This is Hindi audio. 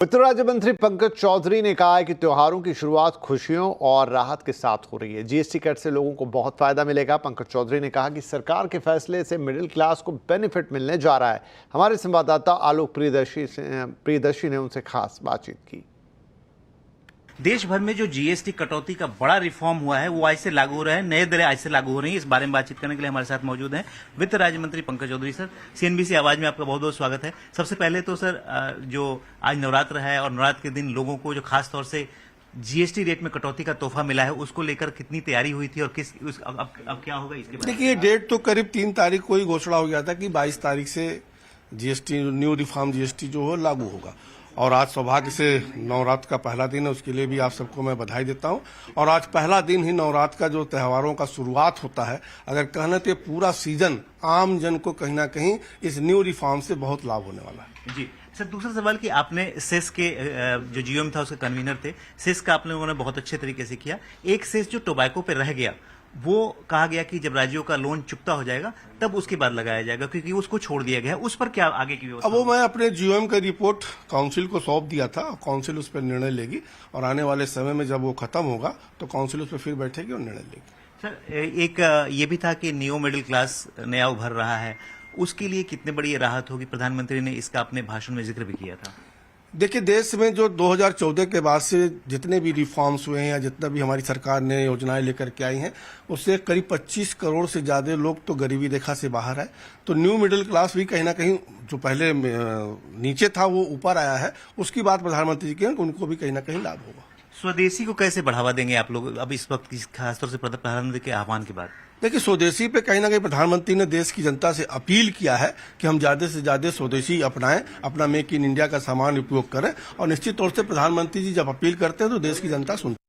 वित्त राज्य मंत्री पंकज चौधरी ने कहा है कि त्योहारों की शुरुआत खुशियों और राहत के साथ हो रही है। जीएसटी कट से लोगों को बहुत फायदा मिलेगा। पंकज चौधरी ने कहा कि सरकार के फैसले से मिडिल क्लास को बेनिफिट मिलने जा रहा है। हमारे संवाददाता आलोक प्रियदर्शी ने उनसे खास बातचीत की। देश भर में जो जीएसटी कटौती का बड़ा रिफॉर्म हुआ है वो आज से लागू हो रहा है, नए दरें आज से लागू हो रही हैं। इस बारे में बातचीत करने के लिए हमारे साथ मौजूद हैं वित्त राज्य मंत्री पंकज चौधरी। सर, सीएनबीसी आवाज में आपका बहुत बहुत स्वागत है। सबसे पहले तो सर, जो आज नवरात्र है और नवरात्र के दिन लोगों को जो खास तौर से जीएसटी रेट में कटौती का तोहफा मिला है, उसको लेकर कितनी तैयारी हुई थी और अब क्या होगा इसके बारे में? देखिए, डेट तो करीब 3 तारीख को ही घोषणा हो गया था कि 22 तारीख से जीएसटी न्यू रिफॉर्म जीएसटी जो हो लागू होगा। और आज सौभाग्य से नवरात्र का पहला दिन है, उसके लिए भी आप सबको मैं बधाई देता हूं। और आज पहला दिन ही नवरात्र का जो त्योहारों का शुरुआत होता है, अगर कहना तो पूरा सीजन आम जन को कहीं ना कहीं इस न्यू रिफॉर्म से बहुत लाभ होने वाला है। जी सर, दूसरा सवाल कि आपने सेस के जो जीओएम था उसके कन्वीनर थे, सेस का आप लोगों ने बहुत अच्छे तरीके से किया। एक सेस जो टोबैको पे रह गया, वो कहा गया कि जब राज्यों का लोन चुकता हो जाएगा तब उसके बाद लगाया जाएगा, क्योंकि उसको छोड़ दिया गया है। उस पर क्या आगे की व्यवस्था? अब वो मैं अपने जीओएम का रिपोर्ट काउंसिल को सौंप दिया था, काउंसिल उस पर निर्णय लेगी और आने वाले समय में जब वो खत्म होगा तो काउंसिल उस पर फिर बैठेगी और निर्णय लेगी। सर, एक ये भी था कि नियो मिडिल क्लास नया उभर रहा है, उसके लिए कितनी बड़ी राहत होगी? प्रधानमंत्री ने इसका अपने भाषण में जिक्र भी किया था। देखिए, देश में जो 2014 के बाद से जितने भी रिफॉर्म्स हुए हैं या जितना भी हमारी सरकार ने योजनाएं लेकर के आई हैं, उससे करीब 25 करोड़ से ज्यादा लोग तो गरीबी रेखा से बाहर है। तो न्यू मिडिल क्लास भी कहीं ना कहीं जो पहले नीचे था वो ऊपर आया है। उसकी बात प्रधानमंत्री जी की है, उनको भी कहीं ना कहीं लाभ होगा। स्वदेशी को कैसे बढ़ावा देंगे आप लोग अब इस वक्त, खासतौर से प्रधानमंत्री के आह्वान के बाद? देखिए, स्वदेशी पे कहीं ना कहीं प्रधानमंत्री ने देश की जनता से अपील किया है कि हम ज्यादा से ज्यादा स्वदेशी अपनाएं, अपना मेक इन इंडिया का सामान उपयोग करें। और निश्चित तौर से प्रधानमंत्री जी जब अपील करते हैं तो देश की जनता सुनती है।